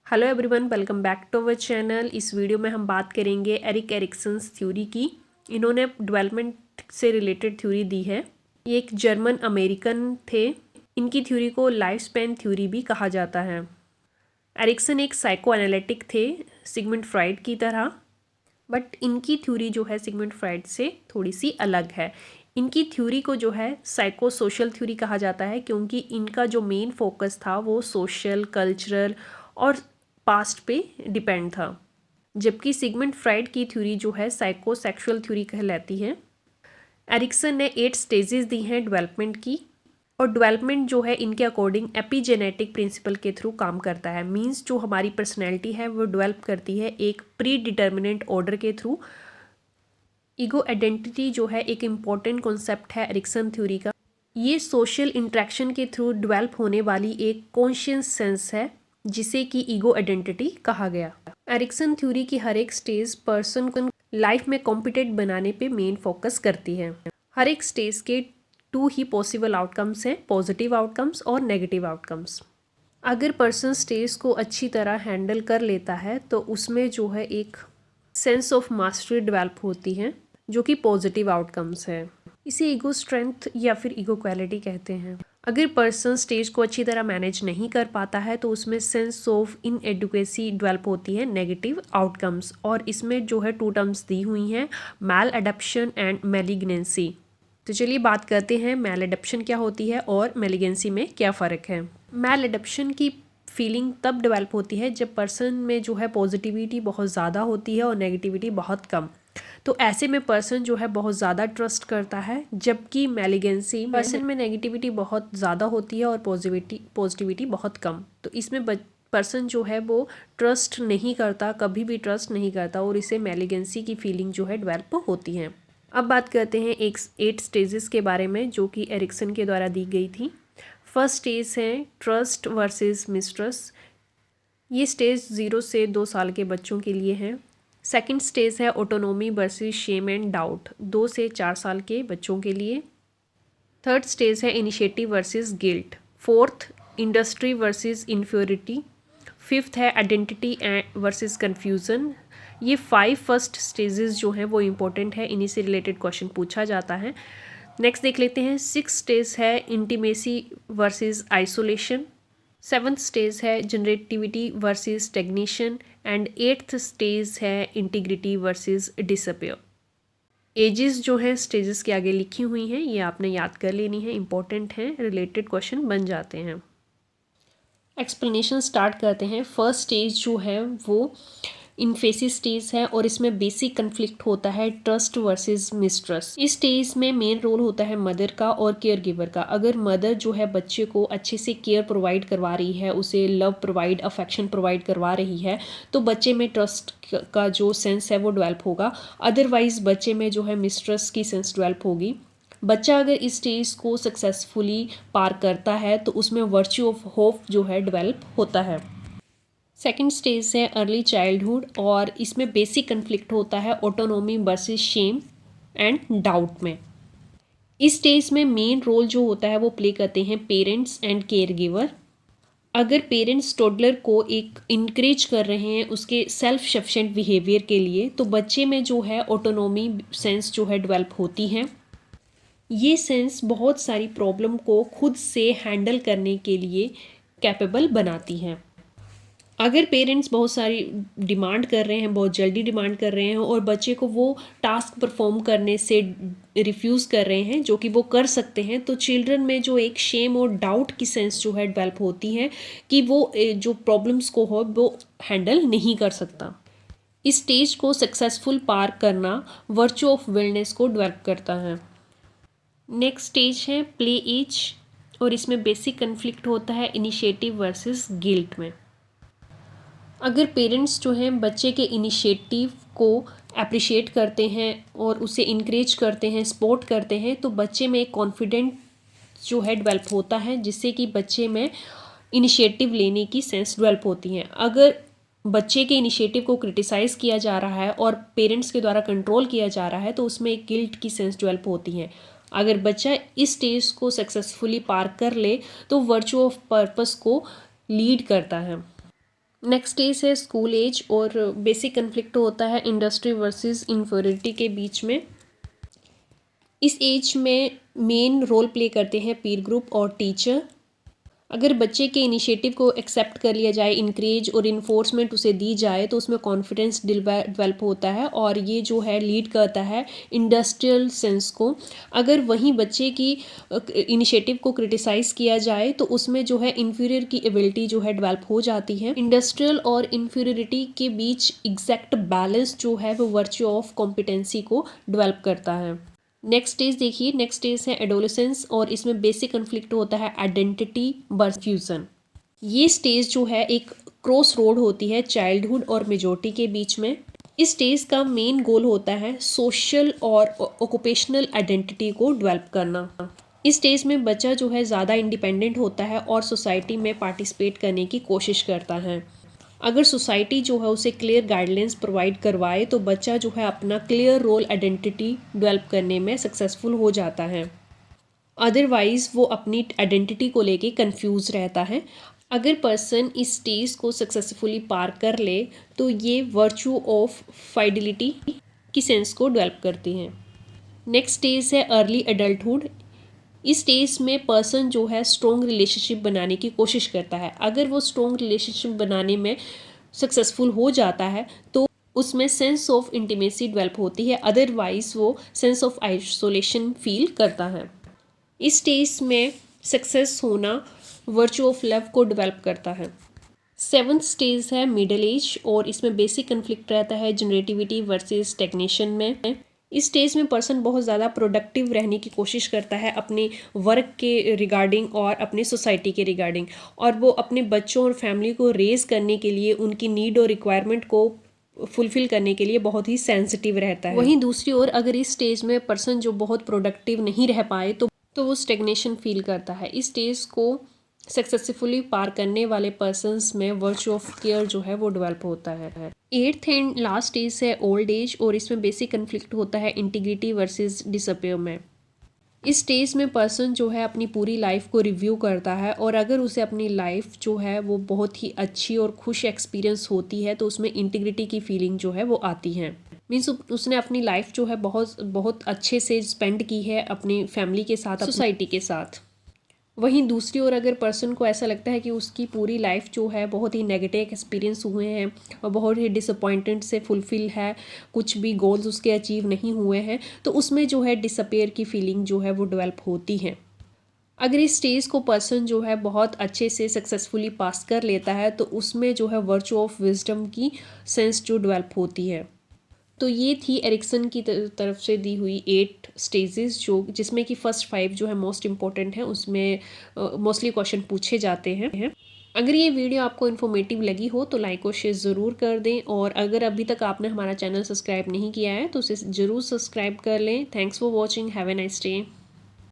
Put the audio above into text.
Hello everyone, welcome back to our channel. इस video में हम बात करेंगे एरिक एरिक्सन्स थ्योरी की। इन्होंने डेवलपमेंट से रिलेटेड थ्योरी दी है। ये एक जर्मन अमेरिकन थे। इनकी थ्योरी को लाइफ स्पैन थ्योरी भी कहा जाता है। एरिक्सन एक साइको एनालिटिक थे, सिगमंड फ्राइड की तरह, बट इनकी थ्योरी जो है सिगमंड फ्राइड से थोड़ी सी अलग है। इनकी थ्योरी को जो है साइको सोशल थ्योरी कहा जाता है, क्योंकि इनका जो मेन फोकस था वो सोशल, कल्चरल और पास्ट पे डिपेंड था। जबकि सिगमंड फ्राइड की थ्योरी जो है साइको सेक्सुअल थ्योरी कहलाती है। एरिक्सन ने 8 स्टेजेस दी हैं डेवलपमेंट की, और डेवलपमेंट जो है इनके अकॉर्डिंग एपिजेनेटिक प्रिंसिपल के थ्रू काम करता है। मींस जो हमारी पर्सनैलिटी है वो डेवलप करती है एक प्री डिटर्मिनेंट ऑर्डर के थ्रू। ईगो आइडेंटिटी जो है एक इम्पॉर्टेंट कॉन्सेप्ट है एरिक्सन थ्योरी का। ये सोशल इंट्रैक्शन के थ्रू डेवलप होने वाली एक कॉन्शियस सेंस है, जिसे कि ईगो आइडेंटिटी कहा गया। एरिक्सन थ्योरी की हर एक स्टेज पर्सन को लाइफ में कॉम्पिटेंट बनाने पे मेन फोकस करती है। हर एक स्टेज के 2 ही पॉसिबल आउटकम्स हैं, पॉजिटिव आउटकम्स और नेगेटिव आउटकम्स। अगर पर्सन स्टेज को अच्छी तरह हैंडल कर लेता है तो उसमें जो है एक सेंस ऑफ मास्टरी डेवलप होती है, जो कि पॉजिटिव आउटकम्स है। इसे ईगो स्ट्रेंथ या फिर ईगो क्वालिटी कहते हैं। अगर पर्सन स्टेज को अच्छी तरह मैनेज नहीं कर पाता है तो उसमें सेंस ऑफ इनएडुकेसी डेवलप होती है, नेगेटिव आउटकम्स। और इसमें जो है 2 टर्म्स दी हुई हैं, मैल एडप्शन एंड मैलिग्नेंसी। तो चलिए बात करते हैं मैल एडप्शन क्या होती है और मैलिग्नेंसी में क्या फ़र्क है। मैल एडप्शन की फीलिंग तब डेवलप होती है जब पर्सन में जो है पॉजिटिविटी बहुत ज़्यादा होती है और नेगेटिविटी बहुत कम। तो ऐसे में पर्सन जो है बहुत ज़्यादा ट्रस्ट करता है, जबकि मैलिगेंसी पर्सन में नेगेटिविटी बहुत ज़्यादा होती है और पॉजिटिविटी बहुत कम। तो इसमें पर्सन जो है वो ट्रस्ट नहीं करता, कभी भी ट्रस्ट नहीं करता, और इसे मैलिगेंसी की फीलिंग जो है डेवलप होती है। अब बात करते हैं 8 स्टेजेस के बारे में, जो कि एरिक्सन के द्वारा दी गई थी। फर्स्ट स्टेज है ट्रस्ट वर्सेस मिसट्रस्ट। ये स्टेज 0 से 2 साल के बच्चों के लिए है। सेकंड स्टेज है autonomy versus shame and doubt, 2 से 4 साल के बच्चों के लिए। थर्ड स्टेज है initiative versus guilt. Fourth industry versus inferiority. Fifth है आइडेंटिटी वर्सेस कन्फ्यूज़न। ये 5 फर्स्ट स्टेजेस जो हैं वो इम्पोर्टेंट है, इन्हीं से रिलेटेड क्वेश्चन पूछा जाता है। नेक्स्ट देख लेते हैं। 6 स्टेज है intimacy versus isolation. 7th stage है generativity versus stagnation and 8th stage है इंटीग्रिटी वर्सेस डिसअपियर। एजेस जो हैं स्टेजेस के आगे लिखी हुई हैं, ये आपने याद कर लेनी है, इंपॉर्टेंट हैं, रिलेटेड क्वेश्चन बन जाते हैं। एक्सप्लेनेशन स्टार्ट करते हैं। फर्स्ट स्टेज जो है वो इन्फेसिस स्टेज है, और इसमें बेसिक कन्फ्लिक्ट होता है ट्रस्ट वर्सेस मिसट्रस्ट। इस स्टेज में मेन रोल होता है मदर का और केयर गिवर का। अगर मदर जो है बच्चे को अच्छे से केयर प्रोवाइड करवा रही है, उसे लव प्रोवाइड, अफेक्शन प्रोवाइड करवा रही है, तो बच्चे में ट्रस्ट का जो सेंस है वो डेवलप होगा। अदरवाइज बच्चे में जो है मिसट्रस्ट की सेंस डेवलप होगी। बच्चा अगर इस स्टेज को सक्सेसफुली पार करता है तो उसमें वर्च्यू ऑफ होप जो है डेवलप होता है। सेकेंड स्टेज है अर्ली चाइल्डहुड, और इसमें बेसिक कन्फ्लिक्ट होता है autonomy versus shame and doubt में। इस स्टेज में मेन रोल जो होता है वो प्ले करते हैं पेरेंट्स एंड केयर गिवर। अगर पेरेंट्स टोडलर को एक इनक्रेज कर रहे हैं उसके सेल्फ सफिशिएंट बिहेवियर के लिए, तो बच्चे में जो है ऑटोनोमी सेंस जो है डेवलप होती है। ये सेंस बहुत सारी प्रॉब्लम को खुद से हैंडल करने के लिए कैपेबल बनाती हैं। अगर पेरेंट्स बहुत सारी डिमांड कर रहे हैं, बहुत जल्दी डिमांड कर रहे हैं, और बच्चे को वो टास्क परफॉर्म करने से रिफ्यूज़ कर रहे हैं जो कि वो कर सकते हैं, तो चिल्ड्रन में जो एक शेम और डाउट की सेंस जो है डेवलप होती है कि वो जो प्रॉब्लम्स को हो वो हैंडल नहीं कर सकता। इस स्टेज को सक्सेसफुल पार करना वर्च्यू ऑफ विलनेस को डेवलप करता है। नेक्स्ट स्टेज है प्ले एज, और इसमें बेसिक कन्फ्लिक्ट होता है इनिशिएटिव वर्सेस गिल्ट में। अगर पेरेंट्स जो हैं बच्चे के इनिशिएटिव को अप्रिशिएट करते हैं और उसे इनक्रेज करते हैं, सपोर्ट करते हैं, तो बच्चे में एक कॉन्फिडेंट जो है डेवलप होता है, जिससे कि बच्चे में इनिशिएटिव लेने की सेंस डेवलप होती हैं। अगर बच्चे के इनिशिएटिव को क्रिटिसाइज़ किया जा रहा है और पेरेंट्स के द्वारा कंट्रोल किया जा रहा है, तो उसमें एक गिल्ट की सेंस डेवलप होती है। अगर बच्चा इस स्टेज को सक्सेसफुली पार कर ले तो वर्च्यू ऑफ पर्पस को लीड करता है। नेक्स्ट स्टेज है स्कूल एज और बेसिक कन्फ्लिक्ट होता है इंडस्ट्री वर्सेस इंफीरियरिटी के बीच में। इस एज में मेन रोल प्ले करते हैं पीर ग्रुप और टीचर। अगर बच्चे के इनिशिएटिव को एक्सेप्ट कर लिया जाए, इनक्रेज और इन्फोर्समेंट उसे दी जाए तो उसमें कॉन्फिडेंस डेवलप होता है और ये जो है लीड करता है इंडस्ट्रियल सेंस को। अगर वहीं बच्चे की इनिशिएटिव को क्रिटिसाइज़ किया जाए तो उसमें जो है इन्फीरियर की एबिलिटी जो है डेवलप हो जाती है। इंडस्ट्रियल और इन्फीरियरिटी के बीच एग्जैक्ट बैलेंस जो है वो वर्च्यू ऑफ कॉम्पिटेंसी को डेवलप करता है। नेक्स्ट स्टेज देखिए, नेक्स्ट स्टेज है एडोलेसेंस और इसमें बेसिक कन्फ्लिक्ट होता है आइडेंटिटी वर्सेस फ्यूजन। ये स्टेज जो है एक क्रॉस रोड होती है चाइल्डहुड और मेजॉरिटी के बीच में। इस स्टेज का मेन गोल होता है सोशल और ऑक्यूपेशनल आइडेंटिटी को डेवलप करना। इस स्टेज में बच्चा जो है ज़्यादा इंडिपेंडेंट होता है और सोसाइटी में पार्टिसिपेट करने की कोशिश करता है। अगर सोसाइटी जो है उसे क्लियर गाइडलाइंस प्रोवाइड करवाए तो बच्चा जो है अपना क्लियर रोल आइडेंटिटी डेवलप करने में सक्सेसफुल हो जाता है। अदरवाइज़ वो अपनी आइडेंटिटी को लेके कंफ्यूज रहता है। अगर पर्सन इस स्टेज को सक्सेसफुली पार कर ले तो ये वर्चू ऑफ फाइडिलिटी की सेंस को डेवलप करती हैं। नेक्स्ट स्टेज है अर्ली एडल्टहुड। इस स्टेज में पर्सन जो है स्ट्रॉन्ग रिलेशनशिप बनाने की कोशिश करता है। अगर वो स्ट्रॉन्ग रिलेशनशिप बनाने में सक्सेसफुल हो जाता है तो उसमें सेंस ऑफ इंटीमेसी डेवलप होती है, अदरवाइज वो सेंस ऑफ आइसोलेशन फील करता है। इस स्टेज में सक्सेस होना वर्चू ऑफ लव को डेवलप करता है। सेवन्थ स्टेज है मिडिल एज और इसमें बेसिक कन्फ्लिक्ट रहता है जनरेटिविटी वर्सेस स्टैग्नेशन में। इस स्टेज में पर्सन बहुत ज़्यादा प्रोडक्टिव रहने की कोशिश करता है अपने वर्क के रिगार्डिंग और अपने सोसाइटी के रिगार्डिंग, और वो अपने बच्चों और फैमिली को रेज करने के लिए उनकी नीड और रिक्वायरमेंट को फुलफिल करने के लिए बहुत ही सेंसिटिव रहता है। वहीं दूसरी ओर अगर इस स्टेज में पर्सन जो बहुत प्रोडक्टिव नहीं रह पाए तो वो स्टेग्नेशन फील करता है। इस स्टेज को सक्सेसफुली पार करने वाले पर्सन्स में वर्चू ऑफ केयर जो है वो डेवलप होता है। एट्थ एंड लास्ट स्टेज है ओल्ड एज और इसमें बेसिक कन्फ्लिक्ट होता है इंटीग्रिटी वर्सेस डिसअपियर में। इस स्टेज में पर्सन जो है अपनी पूरी लाइफ को रिव्यू करता है और अगर उसे अपनी लाइफ जो है वो बहुत ही अच्छी और खुश एक्सपीरियंस होती है तो उसमें इंटीग्रिटी की फीलिंग जो है वो आती है। मीन्स उसने अपनी लाइफ जो है बहुत बहुत अच्छे से स्पेंड की है अपनी फैमिली के साथ, सोसाइटी के साथ। वहीं दूसरी ओर अगर पर्सन को ऐसा लगता है कि उसकी पूरी लाइफ जो है बहुत ही नेगेटिव एक्सपीरियंस हुए हैं और बहुत ही डिसअपॉइंटेड से फुलफिल है, कुछ भी गोल्स उसके अचीव नहीं हुए हैं, तो उसमें जो है डिसअपेयर की फीलिंग जो है वो डेवलप होती है। अगर इस स्टेज को पर्सन जो है बहुत अच्छे से सक्सेसफुली पास कर लेता है तो उसमें जो है वर्चू ऑफ विजडम की सेंस जो डेवलप होती है। तो ये थी एरिक्सन की तरफ से दी हुई 8 स्टेजेस जो जिसमें कि फर्स्ट 5 जो है मोस्ट इम्पॉर्टेंट हैं, उसमें मोस्टली क्वेश्चन पूछे जाते हैं। अगर ये वीडियो आपको इन्फॉर्मेटिव लगी हो तो लाइक और शेयर ज़रूर कर दें और अगर अभी तक आपने हमारा चैनल सब्सक्राइब नहीं किया है तो उसे ज़रूर सब्सक्राइब कर लें। Thanks for watching, have a nice day.